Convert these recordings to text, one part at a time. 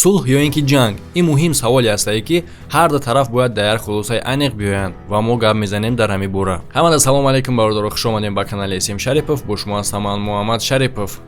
сулҳ ё ин ки ҷанг? Ин муҳим саволе ҳастае ки ҳар ду тараф бояд дар як хулосаи аниқ биёянд ва мо гап мезанем дар ҳамин бора. Ҳамада салом алейкум бародаро, хуш омадем ба канали Эсим Шарипов. Бо шумо ҳастам ман Муҳаммад Шарипов.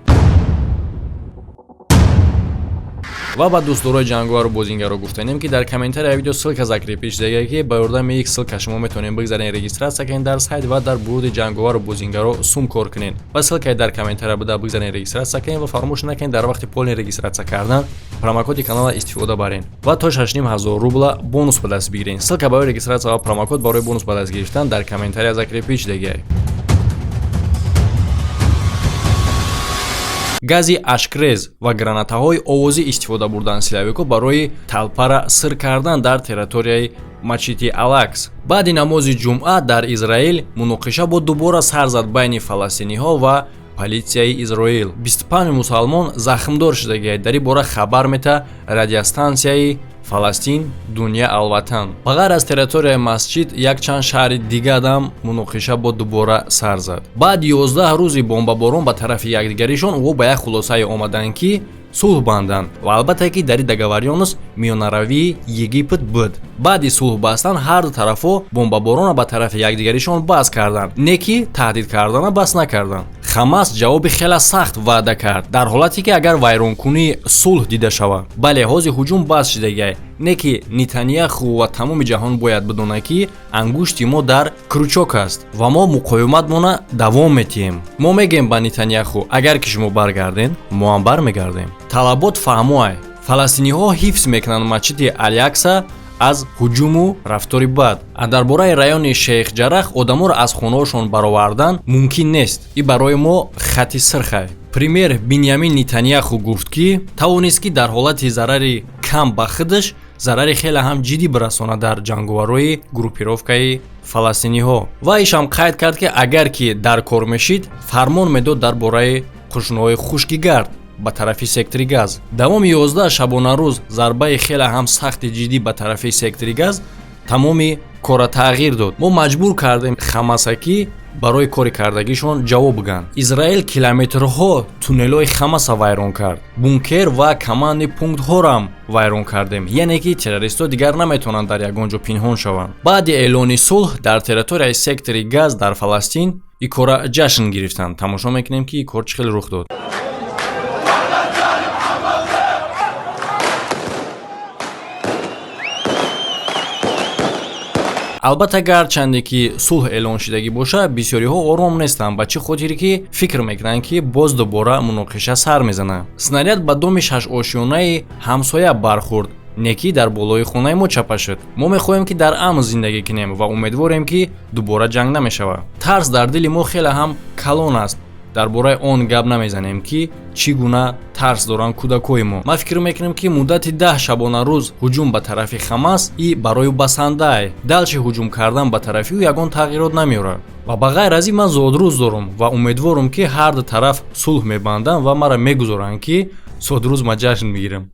ва ба дӯстдорои ҷангувару бозингаро гуфтанем ки дар комментарияи видео ссилка закрепиш дегае ки ба ёрдами як ссилка шумо метавонед бигзарен регистратсия кунед дар сайт ва дар буруди ҷангувару бозингаро сум кор кунед. Ба ссилкаи дар комментария буда бигзарен регистратсия кунед ва фаромӯш накунед дар вақти полни регистратсия кардан промокоди канала истифода барен ва то 6500 рубла бонус ба даст бигирен. Ссилка барои регистратсия ва промокод барои бонус ба даст гирифтан дар комментария закрепиш дегае. гази ашкрез ва гранатаҳои овозӣ истифода бурданд силавико барои талпара сир кардан дар территорияи мачити Алакс. баъди намози ҷумъа дар Израил муноқиша бо дубора сар зад байни фаластиниҳо ва политсияи Израил. 25 мусалмон захмдор шудагияд. Дар ин бора хабар мета радиостансияи Фаластин Дунья Алватан. Ба ғайр аз территорияи масҷид якчанд шаҳри дигадам муноқиша бо дубора сар зад. Баъди 11 рӯзи бомбаборон ба тарафи якдигаришон ӯ ба як хулосае омаданд ки сулҳ банданд ва албатта ки дар ин договорёнус миёнаравии Египет буд. баъди сулҳ бастан ҳар ду тарафо бомбаборона ба тарафи якдигаришон бас карданд, не ки таҳдид кардана бас накарданд. Хамас ҷавоби хеле сахт ваъда кард дар ҳолате ки агар вайронкунии сулҳ дида шавад. Ба лиҳози ҳуҷум бас шудагиай, не ки Нетаньяху ва тамоми ҷаҳон бояд бидонад ки ангушти мо дар кручок аст ва мо муқоиматмона давом метиҳем. Мо мегем ба Нетаньяху, агар ки шумо баргарден, мо ҳам бармегардем. Талабот фаҳмоай, фаластиниҳо ҳифз мекунанд мачити Алякса аз ҳуҷуму рафтори бад. Дар бораи райони Шейхҷарах одаморо аз хонаҳошон баровардан мумкин нест. ин барои мо хати сирхай. Премьер Биньямин Нетаньяху гуфт ки тавонист ки дар ҳолати зарари кам ба худаш зарари хеле ҳам ҷиддӣ бирасонад дар ҷангуварои группировкаи фаластиниҳо. ва ишам қайд кард ки агар ки дар кор мешид фармон медод дар бораи қушуноҳои хушки гард ба тарафи сектори газ. Давоми 11 шабонарӯз зарбаи хеле ҳам сахти ҷиддӣ ба тарафи сектори газ тамоми кора тағйир дод. мо маҷбур кардем Хамасаки барои кори кардагишон ҷавоб гӯянд. Израил километрҳо туннелҳои Хамаса вайрон кард. Бункер ва команди пунктҳоро ҳам вайрон кардем. Яъне ки террористҳо дигар наметавонанд дар ягон ҷо пинҳон шаванд. баъди эълони сулҳ дар территорияи сектори газ дар Фаластин ин кора ҷашн гирифтанд. тамошо мекунем ки ин кор чӣ хел рух дод. албатта гарчанде ки сулҳ эълон шудагӣ боша, бисёриҳо ором нестанд, ба чӣ хотире ки фикр мекунанд ки боз дубора муноқиша сар мезанад. снаряд ба доми шашошёнаи ҳамсоя бархӯрд, не ки дар болои хонаи мо чапа шуд. мо мехоҳем ки дар амн зиндагӣ кунем ва умедворем ки дубора ҷанг намешавад. тарс дар дили мо хеле ҳам калон аст. дар бораи он гап намезанем ки чӣ гуна тарс доранд кӯдакои мо. ман фикр мекунам ки муддати 10 шабонарӯз ҳуҷум ба тарафи Хамас и барои басандае. далчи ҳуҷум кардан ба тарафи ӯ ягон тағйирот намеорад. ва ба ғайр аз ин ман зодрӯз дорам ва умедворам ки ҳар ду тараф сулҳ мебанданд ва мара мегузоранд ки зодрӯз ма ҷашн мегирам.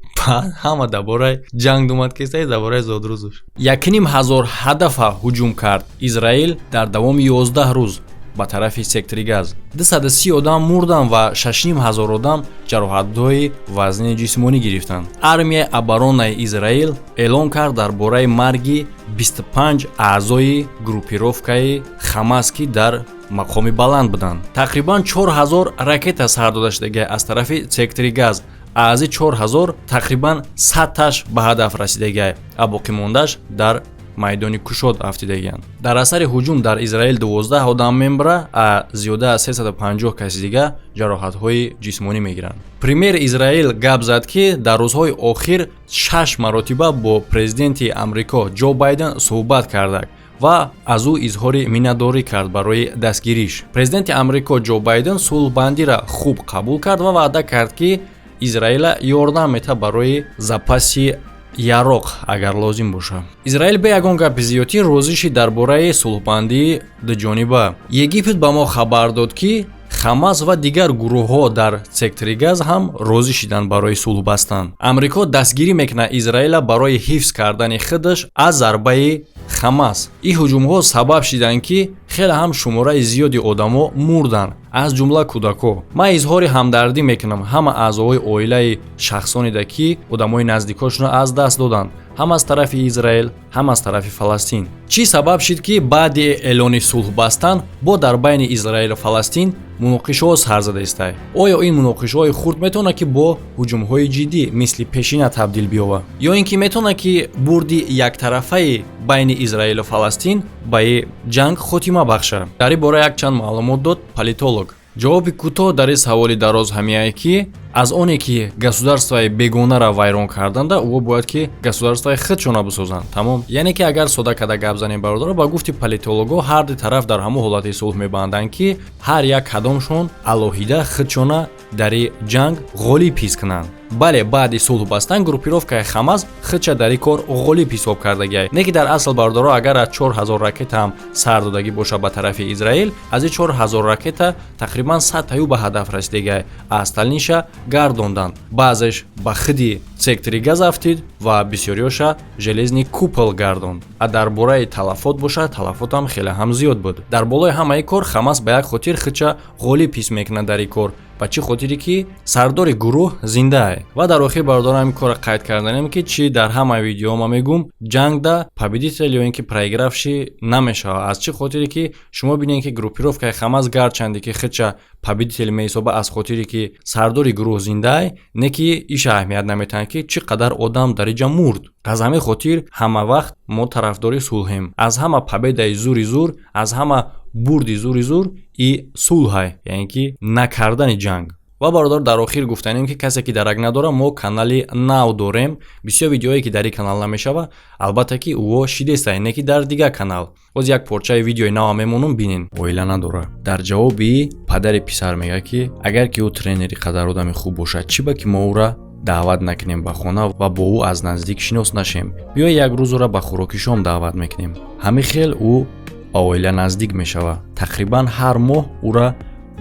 ҳама дар бораи ҷанг думад кесаи дар бораи зодрӯзуш. 1500 ҳадафа ҳуҷум кард Израил дар давоми 11 рӯз ба тарафи сектори газ. 230 одам мурданд ва 6500 одам ҷароҳатҳои вазнини ҷисмонӣ гирифтанд. армияи оборонаи Израил эълон кард дар бораи марги 25 аъзои группировкаи Хамас ки дар мақоми баланд буданд. тақрибан 4000 ракета сар дода шудагиа аз тарафи сектори газ. аз 4000 тақрибан 100таш ба ҳадаф расидагиа, а боқимондааш дар майдони кушод афтидагиянд. дар асари ҳуҷум дар Израил 12 одам мембра, а зиёда аз 350 каси дига ҷароҳатҳои ҷисмонӣ мегиранд. премьер Израил гап зад ки дар рӯзҳои охир 6 маротиба бо президенти Амрико Ҷо Байден суҳбат кардак ва аз ӯ изҳори миннатдорӣ кард барои дастгириш. президенти Амрико Ҷо Байден сулҳбандиро хуб қабул кард ва ваъда кард ки Израила ёрдам мета барои запаси яроқ агар лозим боша. Израил бе ягон гапи зиёдӣ розӣ шид дар бораи сулҳбандии дуҷониба. Египет ба мо хабар дод ки Хамас ва дигар гурӯҳҳо дар сектори газ ҳам розӣ шиданд барои сулҳ бастан. Амрико дастгирӣ мекунад Израила барои ҳифз кардани худаш аз зарбаи Хамас. ин ҳуҷумҳо сабаб шиданд ки хеле ҳам шумораи зиёди одамо мурданд, аз ҷумла кӯдакҳо. ман изҳори ҳамдардӣ мекунам ҳама аъзои оилаи шахсонеда ки одамои наздикошонро аз даст доданд, ҳам аз тарафи Израил, ҳам аз тарафи Фаластин. Чӣ сабаб шид ки баъди эълони сулҳ бастан бо дар байни Израил ва Фаластин муноқишаҳо сар зада истанд? оё ин муноқишаҳои хурд метавонад ки бо ҳуҷумҳои ҷиддӣ мисли пешина табдил биёбад, ё ин ки метавонад ки бурди яктарафаи байни Израил ва Фаластин ба ин ҷанг хотима бахшад? Дар ин бора якчанд маълумот дод политолог. ҷавоби кӯтоҳ дар ин саволи дароз ҳамиае ки аз оне ки государствои бегонаро вайрон карданда, ӯҳо бояд ки государствои худшона бисозанд. Тамом. Яъне ки агар сода када гап занем бародаро, ба гуфти политологҳо ҳар ду тараф дар ҳамон ҳолати сулҳ мебанданд ки ҳар як кадомшон алоҳида худшона дар ин ҷанг ғолиб ҳис кунанд. бале баъди сулҳ бастан группировкаи Хамас худша дар ин кор ғолиб ҳисоб кардагиай. Не ки дар асл бародаро агар аз 4000 ракета ҳам сар додагӣ бошад ба тарафи Израил, аз ин 4000 ракета тақрибан 100 таю ба ҳадаф расидагиай остальниша гардонданд. баъзеш ба худи сектори газафтид ва бисёриёша железни купол гардонд. а дар бораи талафот бошад, талафотам хеле ҳам зиёд буд. дар болои ҳамаи кор Хамас ба як хотир худша ғолиб ҳис мекунад дар ин кор, ба чӣ хотире ки сардори гурӯҳ зиндае. ва дар охир бародаро ҳамин корро қайд карданем ки чӣ дар ҳамаи видеома мегӯм ҷангда победител ё ин ки проигравши намешавад. аз чӣ хотире ки шумо бинед ки группировкаи Хамас гарчанде ки худша победител меҳисобад аз хотире ки сардори гурӯҳ зиндае, не ки иша аҳамият наметиҳад ки чӣ қадар одам дар инҷа мурд. аз ҳамин хотир ҳама вақт мо тарафдори сулҳем. аз ҳама победаи зури зур, аз ҳама бурди зури зур и сулҳай, яъне ки накардани ҷанг. ва бародар дар охир гуфтанем ки касе ки дарак надора, мо канали нав дорем. бисёр видеое ки дар ин канал намешава, албатта ки ӯҳо шидестае, не ки дар дигар канал. боз як порчаи видеои нав мемонам, бинен. оила надора. дар ҷавоби падари писар мегӯяд ки агар ки ӯ тренери қадар одами хуб бошад, чӣ ба ки мо ӯра даъват накунем ба хона ва бо ӯ аз наздик шинос нашем? биё як рӯз ӯра ба хӯроки шом даъват мекунем. ҳамин хел ӯ ба оила наздик мешавад. тақрибан ҳар моҳ ӯра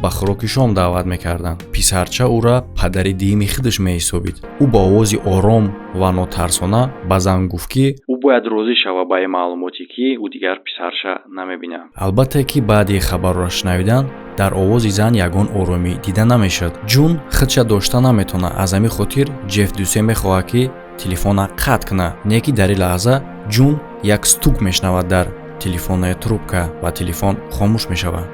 ба хӯроки шом даъват мекарданд. писарча ӯра падари диими худаш меҳисобид. ӯ ба овози ором ва нотарсона ба зан гуфт ки ӯ бояд розӣ шавад ба ин маълумоте ки ӯ дигар писарша намебинад. албатта ки баъди хабарро шунавидан дар овози зан ягон оромӣ дида намешуд. ҷун худша дошта наметавонад. аз ҳамин хотир Ҷефф Дюсе мехоҳад ки телефона қатъ кунад. не ки дар ин лаҳза ҷун як стук мешунавад дар телефонная трубка ва телефон хомӯш мешавад.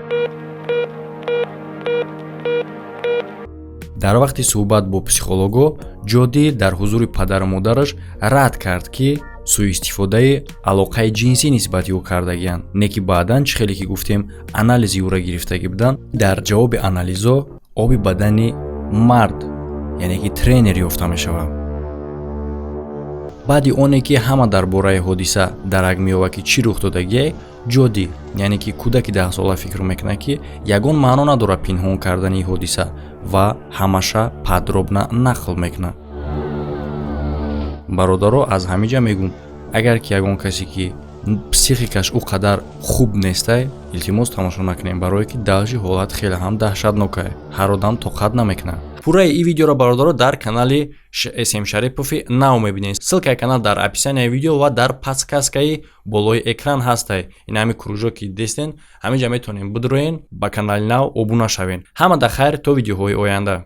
дар вақти суҳбат бо психолого, ҷодӣ дар ҳузури падару модараш рад кард ки суистифодаи алоқаи ҷинсӣ нисбати ӯ кардагиянд. не ки баъдан чӣ хеле ки гуфтем анализи ӯра гирифтагӣ буданд. дар ҷавоби анализо оби бадани мард, яъне ки тренер ёфта мешавад. баъди оне ки ҳама дар бораи ҳодиса дарак меёбад ки чӣ рух додагие, ҷодӣ, яъне ки кӯдаки 10 сола фикр мекунад ки ягон маъно надорад пинҳон кардани ҳодиса ва ҳамаша подробна нақл мекунад. бародаро, аз ҳаминҷа мегӯм, агар ки ягон касе ки психикаш ӯ қадар хуб нестай, илтимос тамошо накунем, барое ки дағжи ҳолат хеле ҳам даҳшатнокае. ҳар одам тоқат намекунад. пурраи ин видеоро бародаро дар канали SM Шарипови нав мебинед. ссилкаи канал дар описанияи видео ва дар подсказкаи болои экран ҳастай. ин ҳамин кружоки дестен, ҳаминҷа метавонем бидроен ба канали нав обуна шавен. ҳамада хайр то видеоҳои оянда.